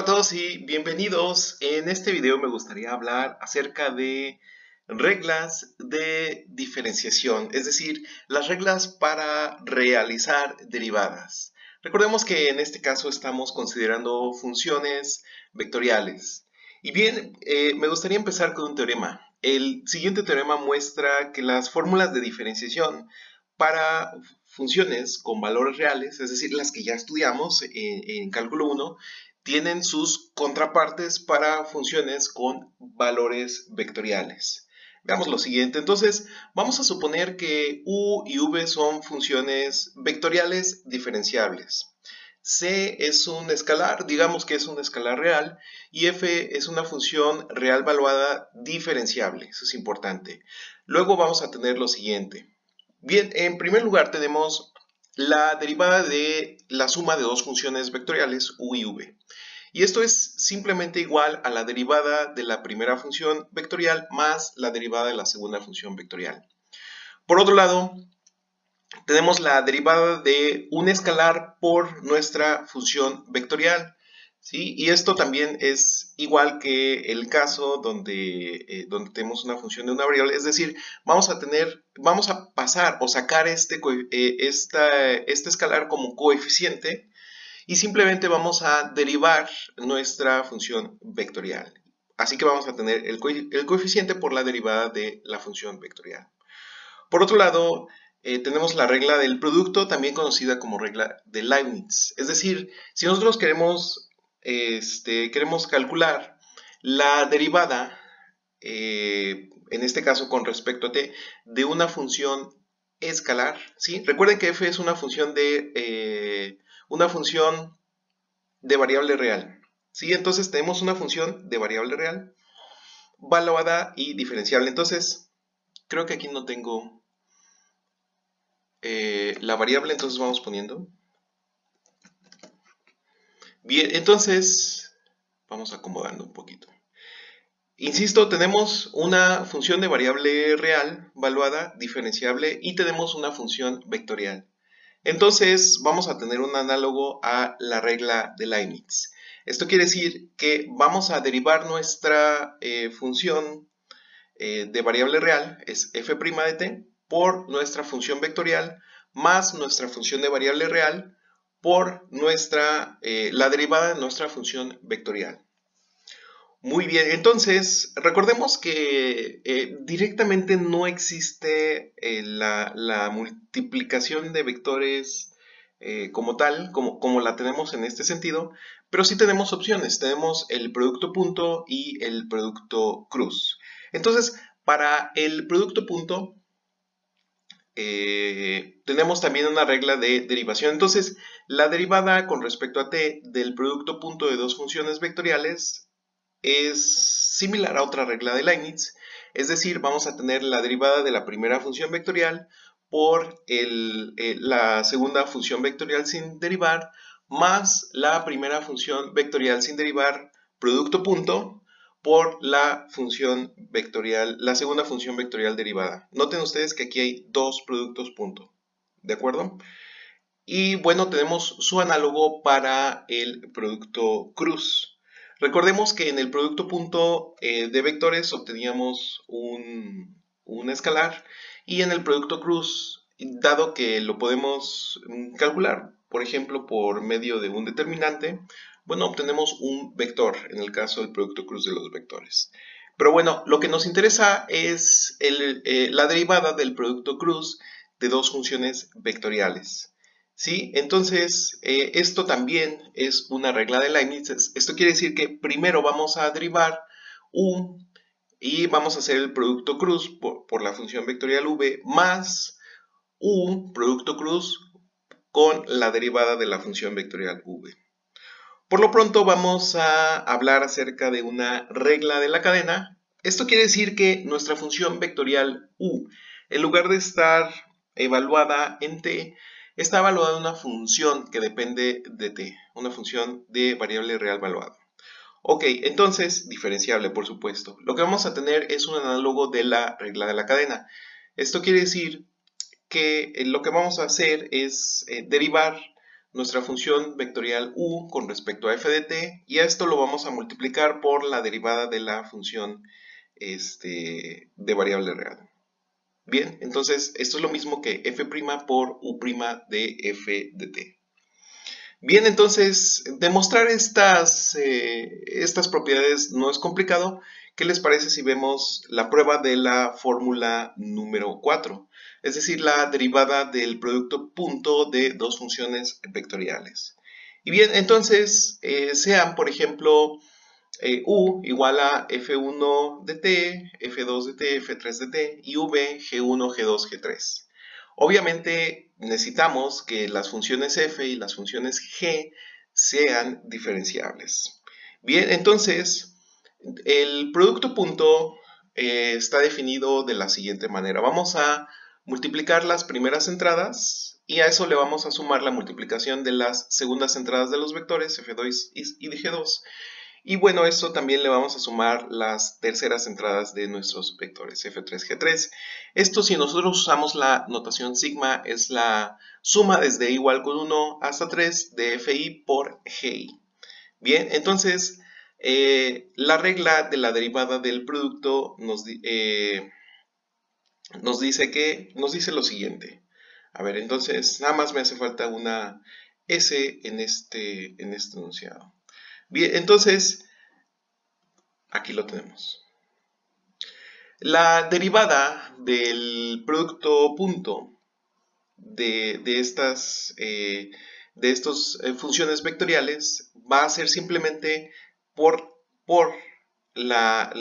Hola a todos y bienvenidos. En este video me gustaría hablar acerca de reglas de diferenciación, es decir, las reglas para realizar derivadas. Recordemos que en este caso estamos considerando funciones vectoriales. Y bien, me gustaría empezar con un teorema. El siguiente teorema muestra que las fórmulas de diferenciación para funciones con valores reales, es decir, las que ya estudiamos en cálculo 1, tienen sus contrapartes para funciones con valores vectoriales. Veamos lo siguiente. Entonces, vamos a suponer que u y v son funciones vectoriales diferenciables. C es un escalar, digamos que es un escalar real, y f es una función real valuada diferenciable. Eso es importante. Luego vamos a tener lo siguiente. Bien, en primer lugar tenemos la derivada de la suma de dos funciones vectoriales u y v. Y esto es simplemente igual a la derivada de la primera función vectorial más la derivada de la segunda función vectorial. Por otro lado, tenemos la derivada de un escalar por nuestra función vectorial, ¿sí? Y esto también es igual que el caso donde tenemos una función de una variable, es decir, vamos a pasar o sacar este escalar como coeficiente y simplemente vamos a derivar nuestra función vectorial. Así que vamos a tener el coeficiente por la derivada de la función vectorial. Por otro lado, tenemos la regla del producto, también conocida como regla de Leibniz. Es decir, si nosotros queremos calcular la derivada, en este caso con respecto a t, de una función escalar, ¿sí? Recuerden que f es una función de variable real, ¿sí? Entonces tenemos una función de variable real, valuada y diferenciable. Entonces, creo que aquí no tengo la variable, entonces vamos poniendo. Bien, entonces, vamos acomodando un poquito. Insisto, tenemos una función de variable real, valuada, diferenciable, y tenemos una función vectorial. Entonces vamos a tener un análogo a la regla de Leibniz. Esto quiere decir que vamos a derivar nuestra función de variable real, es f' de t, por nuestra función vectorial más nuestra función de variable real por la derivada de nuestra función vectorial. Muy bien, entonces recordemos que directamente no existe la multiplicación de vectores como tal, como la tenemos en este sentido, pero sí tenemos opciones. Tenemos el producto punto y el producto cruz. Entonces, para el producto punto tenemos también una regla de derivación. Entonces, la derivada con respecto a t del producto punto de dos funciones vectoriales es similar a otra regla de Leibniz, es decir, vamos a tener la derivada de la primera función vectorial por la segunda función vectorial sin derivar, más la primera función vectorial sin derivar, producto punto, por la función vectorial, la segunda función vectorial derivada. Noten ustedes que aquí hay dos productos punto, ¿de acuerdo? Y bueno, tenemos su análogo para el producto cruz. Recordemos que en el producto punto de vectores obteníamos un escalar y en el producto cruz, dado que lo podemos calcular, por ejemplo, por medio de un determinante, bueno, obtenemos un vector en el caso del producto cruz de los vectores. Pero bueno, lo que nos interesa es la derivada del producto cruz de dos funciones vectoriales. ¿Sí? Entonces, esto también es una regla de Leibniz. Esto quiere decir que primero vamos a derivar u y vamos a hacer el producto cruz por la función vectorial v más u producto cruz con la derivada de la función vectorial v. Por lo pronto vamos a hablar acerca de una regla de la cadena. Esto quiere decir que nuestra función vectorial u, en lugar de estar evaluada en t, está evaluada en una función que depende de t, una función de variable real valuada. Ok, entonces, diferenciable, por supuesto. Lo que vamos a tener es un análogo de la regla de la cadena. Esto quiere decir que lo que vamos a hacer es derivar nuestra función vectorial u con respecto a f de t, y a esto lo vamos a multiplicar por la derivada de la función de variable real. Bien, entonces esto es lo mismo que f' por u' de f de t. Bien, entonces demostrar estas propiedades no es complicado. ¿Qué les parece si vemos la prueba de la fórmula número 4? Es decir, la derivada del producto punto de dos funciones vectoriales. Y bien, entonces sean, por ejemplo, u igual a f1 de t, f2 de t, f3 de t y v g1, g2, g3. Obviamente necesitamos que las funciones f y las funciones g sean diferenciables. Bien, entonces el producto punto está definido de la siguiente manera. Vamos a multiplicar las primeras entradas y a eso le vamos a sumar la multiplicación de las segundas entradas de los vectores f2 y de g2. Y bueno, esto también le vamos a sumar las terceras entradas de nuestros vectores f3, g3. Esto, si nosotros usamos la notación sigma, es la suma desde igual con 1 hasta 3 de fi por gi. Bien, entonces la regla de la derivada del producto nos dice lo siguiente. A ver, entonces nada más me hace falta una s en este enunciado. Bien, entonces aquí lo tenemos. La derivada del producto punto de estas funciones vectoriales va a ser simplemente por la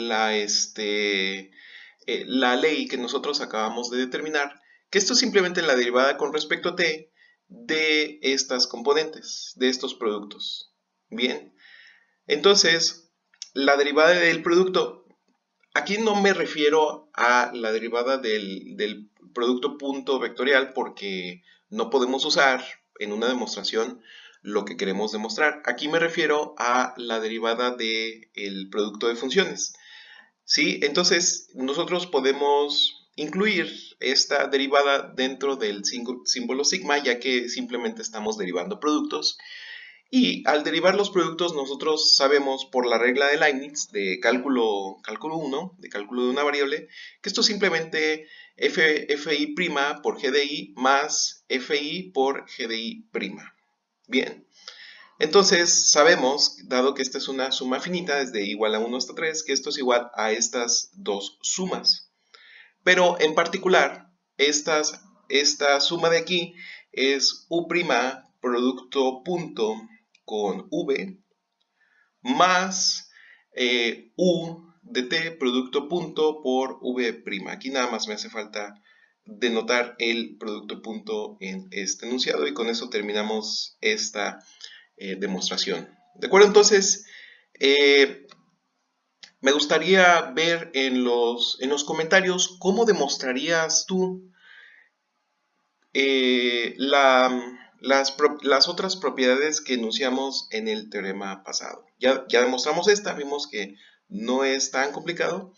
ley que nosotros acabamos de determinar, que esto es simplemente la derivada con respecto a t de estas componentes, de estos productos. Bien, entonces la derivada del producto, aquí no me refiero a la derivada del producto punto vectorial porque no podemos usar en una demostración lo que queremos demostrar. Aquí me refiero a la derivada del producto de funciones. ¿Sí? Entonces nosotros podemos incluir esta derivada dentro del símbolo sigma, ya que simplemente estamos derivando productos. Y al derivar los productos, nosotros sabemos por la regla de Leibniz de cálculo 1, de cálculo de una variable, que esto es simplemente fi' por gdi más fi por gdi'. Bien, entonces sabemos, dado que esta es una suma finita desde igual a 1 hasta 3, que esto es igual a estas dos sumas. Pero en particular, esta suma de aquí es u' producto punto con v más u de t producto punto por v'. Aquí nada más me hace falta denotar el producto punto en este enunciado y con eso terminamos esta demostración. ¿De acuerdo? Entonces, me gustaría ver en los comentarios cómo demostrarías tú las otras propiedades que enunciamos en el teorema pasado. Ya demostramos esta, vimos que no es tan complicado.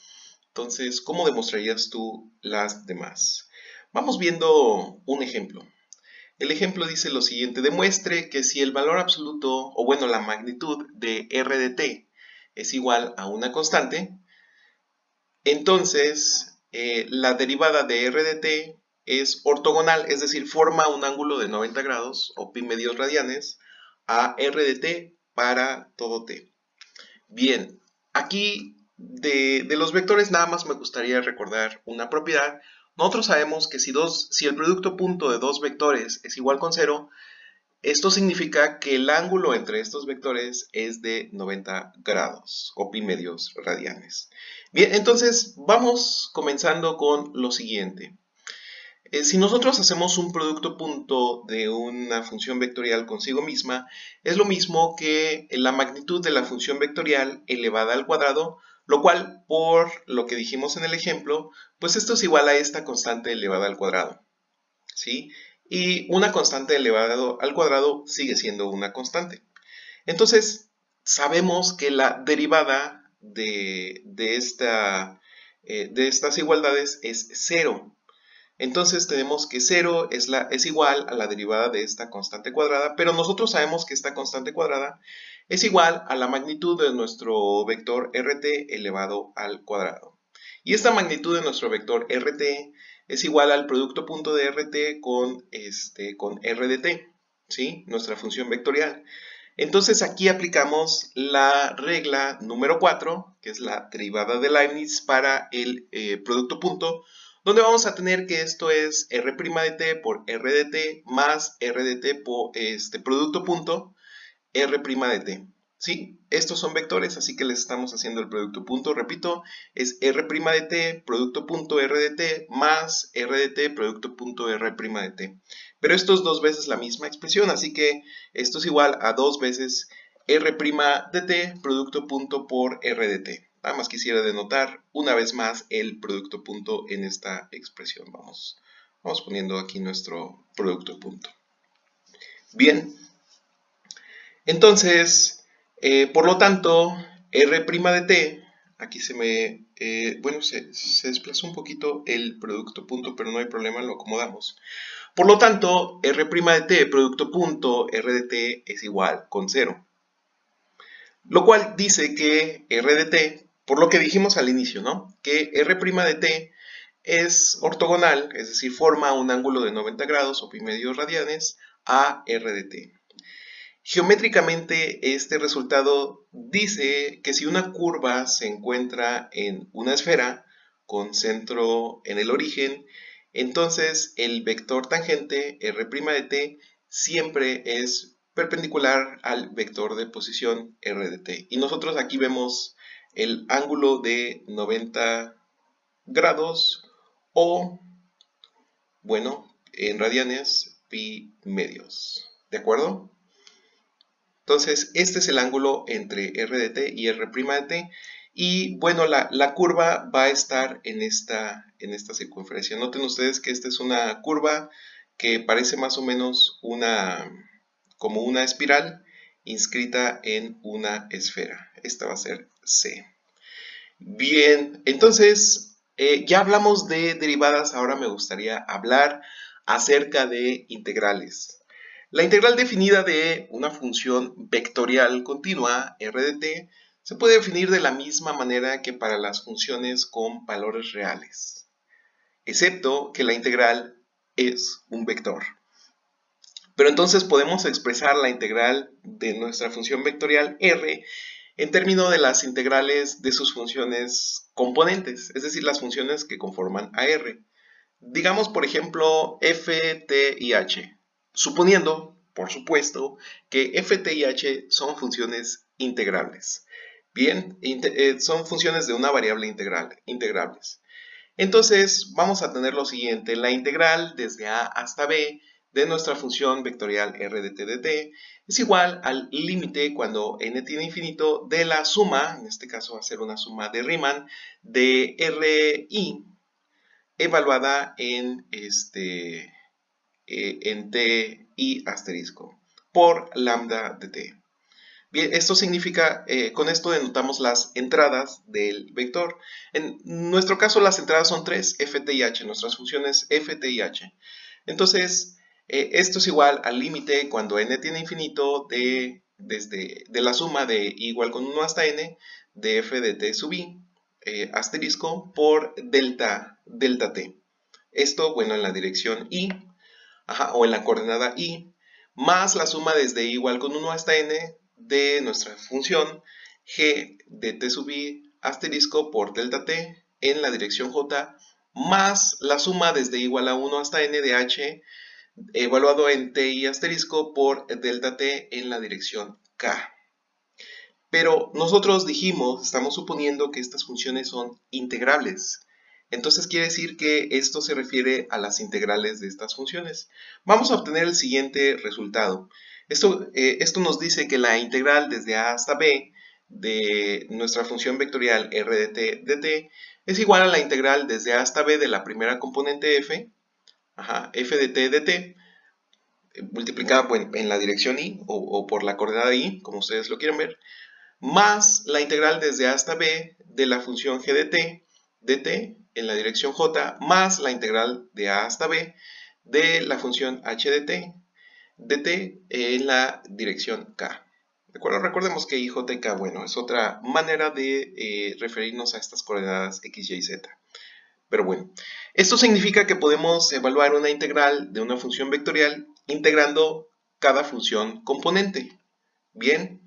Entonces, ¿cómo demostrarías tú las demás? Vamos viendo un ejemplo. El ejemplo dice lo siguiente: demuestre que si el valor absoluto, o bueno, la magnitud de r de t es igual a una constante, entonces la derivada de r de t es ortogonal, es decir, forma un ángulo de 90 grados o pi medios radianes a r de t para todo t. Bien, aquí de los vectores nada más me gustaría recordar una propiedad. Nosotros sabemos que si el producto punto de dos vectores es igual con 0, esto significa que el ángulo entre estos vectores es de 90 grados o pi medios radianes. Bien, entonces vamos comenzando con lo siguiente. Si nosotros hacemos un producto punto de una función vectorial consigo misma, es lo mismo que la magnitud de la función vectorial elevada al cuadrado, lo cual, por lo que dijimos en el ejemplo, pues esto es igual a esta constante elevada al cuadrado, ¿sí? Y una constante elevada al cuadrado sigue siendo una constante. Entonces, sabemos que la derivada de estas igualdades es 0. Entonces tenemos que 0 es igual a la derivada de esta constante cuadrada, pero nosotros sabemos que esta constante cuadrada es igual a la magnitud de nuestro vector rt elevado al cuadrado. Y esta magnitud de nuestro vector rt es igual al producto punto de rt con r de t, ¿sí? Nuestra función vectorial. Entonces aquí aplicamos la regla número 4, que es la derivada de Leibniz para el producto punto, donde vamos a tener que esto es r' de t por r de t más r de t por producto punto r' de t. ¿Sí? Estos son vectores, así que les estamos haciendo el producto punto. Repito, es r' de t, producto punto r de t, más r de t, producto punto r' de t. Pero esto es dos veces la misma expresión, así que esto es igual a dos veces r' de t, producto punto por r de t. Nada más quisiera denotar una vez más el producto punto en esta expresión. Vamos poniendo aquí nuestro producto punto. Bien. Entonces, por lo tanto, r' de t, aquí se me, bueno, se desplazó un poquito el producto punto, pero no hay problema, lo acomodamos. Por lo tanto, r' de t, producto punto, r de t es igual con 0. Lo cual dice que r de t, por lo que dijimos al inicio, ¿no? Que r' de t es ortogonal, es decir, forma un ángulo de 90 grados o pi medios radianes a r de t. Geométricamente, este resultado dice que si una curva se encuentra en una esfera con centro en el origen, entonces el vector tangente r' de t siempre es perpendicular al vector de posición r de t. Y nosotros aquí vemos el ángulo de 90 grados o, bueno, en radianes, pi medios. ¿De acuerdo? Entonces, este es el ángulo entre r de t y r' de t. Y bueno, la curva va a estar en esta circunferencia. Noten ustedes que esta es una curva que parece más o menos como una espiral inscrita en una esfera. Esta va a ser C. Bien, entonces ya hablamos de derivadas. Ahora me gustaría hablar acerca de integrales. La integral definida de una función vectorial continua, r de t, se puede definir de la misma manera que para las funciones con valores reales, excepto que la integral es un vector. Pero entonces podemos expresar la integral de nuestra función vectorial r en términos de las integrales de sus funciones componentes, es decir, las funciones que conforman a r. Digamos, por ejemplo, f, t y h, suponiendo, por supuesto, que f, t y h son funciones integrables. Bien, son funciones de una variable integrables. Entonces, vamos a tener lo siguiente: la integral desde a hasta b de nuestra función vectorial r de t de t es igual al límite cuando n tiene infinito de la suma, en este caso va a ser una suma de Riemann, de ri evaluada en t y asterisco por lambda de t. Bien, esto significa, con esto denotamos las entradas del vector. En nuestro caso las entradas son 3, f, t y h, nuestras funciones f, t y h. Entonces, esto es igual al límite cuando n tiene infinito de la suma de i igual con 1 hasta n de f de t sub i asterisco por delta t. Esto, bueno, en la dirección i, o en la coordenada i, más la suma desde i igual con 1 hasta n de nuestra función g de t sub i asterisco por delta t en la dirección j, más la suma desde i igual a 1 hasta n de h evaluado en t y asterisco por delta t en la dirección k. Pero nosotros dijimos, estamos suponiendo que estas funciones son integrables. Entonces quiere decir que esto se refiere a las integrales de estas funciones. Vamos a obtener el siguiente resultado. Esto nos dice que la integral desde a hasta b de nuestra función vectorial r de t de t es igual a la integral desde a hasta b de la primera componente f, f de t de t, multiplicada en la dirección i o por la coordenada i, como ustedes lo quieran ver, más la integral desde a hasta b de la función g de t dt en la dirección j más la integral de a hasta b de la función h dt en la dirección k. ¿De acuerdo? Recordemos que i, j y k, bueno, es otra manera de referirnos a estas coordenadas x, y, z. Pero bueno, esto significa que podemos evaluar una integral de una función vectorial integrando cada función componente. Bien,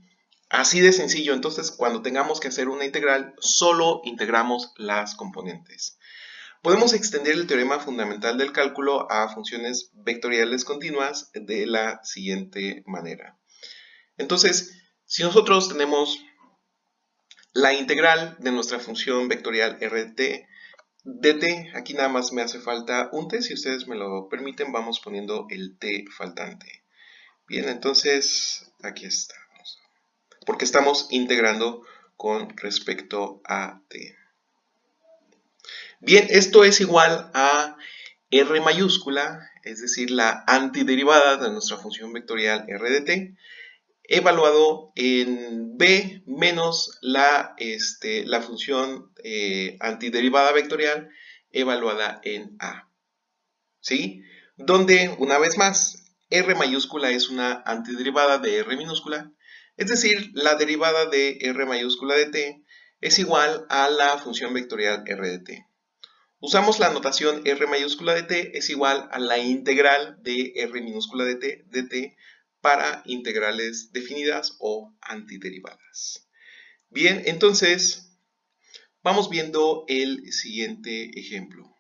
así de sencillo. Entonces, cuando tengamos que hacer una integral, solo integramos las componentes. Podemos extender el teorema fundamental del cálculo a funciones vectoriales continuas de la siguiente manera. Entonces, si nosotros tenemos la integral de nuestra función vectorial rt dt, aquí nada más me hace falta un t, si ustedes me lo permiten, vamos poniendo el t faltante. Bien, entonces aquí estamos, porque estamos integrando con respecto a t. Bien, esto es igual a r mayúscula, es decir, la antiderivada de nuestra función vectorial r de t, evaluado en b menos la función antiderivada vectorial evaluada en a. ¿Sí? Donde, una vez más, r mayúscula es una antiderivada de r minúscula, es decir, la derivada de r mayúscula de t es igual a la función vectorial r de t. Usamos la notación r mayúscula de t es igual a la integral de r minúscula de t para integrales definidas o antiderivadas. Bien, entonces vamos viendo el siguiente ejemplo.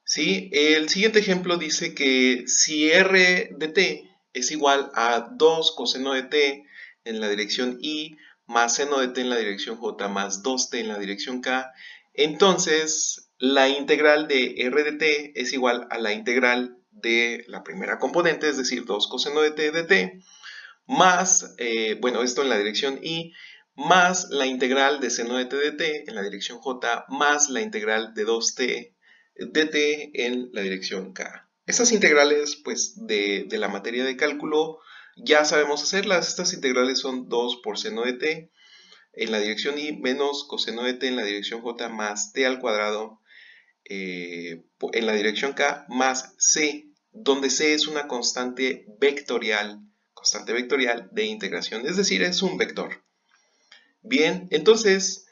¿Sí? El siguiente ejemplo dice que si r de t es igual a 2 coseno de t en la dirección y más seno de t en la dirección j más 2t en la dirección k, entonces la integral de r de t es igual a la integral de la primera componente, es decir, 2 coseno de t, más, bueno, esto en la dirección y, más la integral de seno de t en la dirección j, más la integral de 2t dt en la dirección k. Estas integrales, pues, de la materia de cálculo ya sabemos hacerlas. Estas integrales son 2 por seno de t en la dirección y menos coseno de t en la dirección j más t al cuadrado en la dirección k más c, donde c es una constante vectorial de integración, es decir, es un vector. Bien, entonces,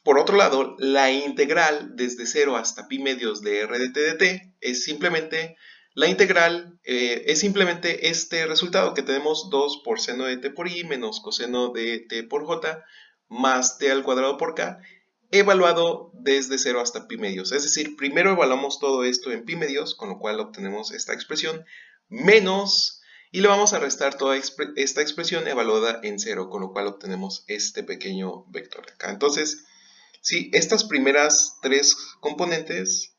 por otro lado, la integral desde 0 hasta pi medios de r de t dt es simplemente la integral, es simplemente este resultado que tenemos 2 por seno de t por i menos coseno de t por j más t al cuadrado por k, evaluado desde 0 hasta pi medios. Es decir, primero evaluamos todo esto en pi medios, con lo cual obtenemos esta expresión, menos, y le vamos a restar toda esta expresión evaluada en 0, con lo cual obtenemos este pequeño vector acá. Entonces, sí, estas primeras tres componentes,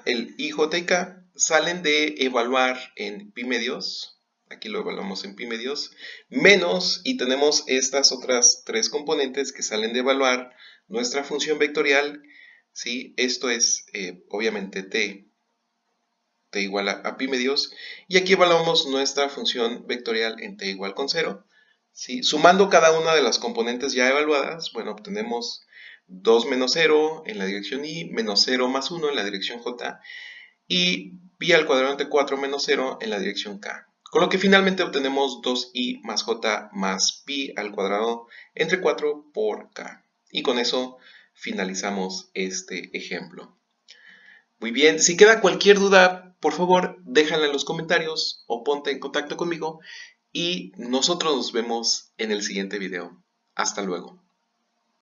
el i, j y k, salen de evaluar en pi medios, aquí lo evaluamos en pi medios, menos, y tenemos estas otras tres componentes que salen de evaluar nuestra función vectorial, ¿sí? Esto es obviamente t igual a pi medios, y aquí evaluamos nuestra función vectorial en t igual con 0, ¿sí? Sumando cada una de las componentes ya evaluadas, bueno, obtenemos 2 menos 0 en la dirección y, menos 0 más 1 en la dirección j, y pi al cuadrado entre 4 menos 0 en la dirección k. Con lo que finalmente obtenemos 2i más j más pi al cuadrado entre 4 por k. Y con eso finalizamos este ejemplo. Muy bien, si queda cualquier duda, por favor, déjala en los comentarios o ponte en contacto conmigo y nosotros nos vemos en el siguiente video. Hasta luego.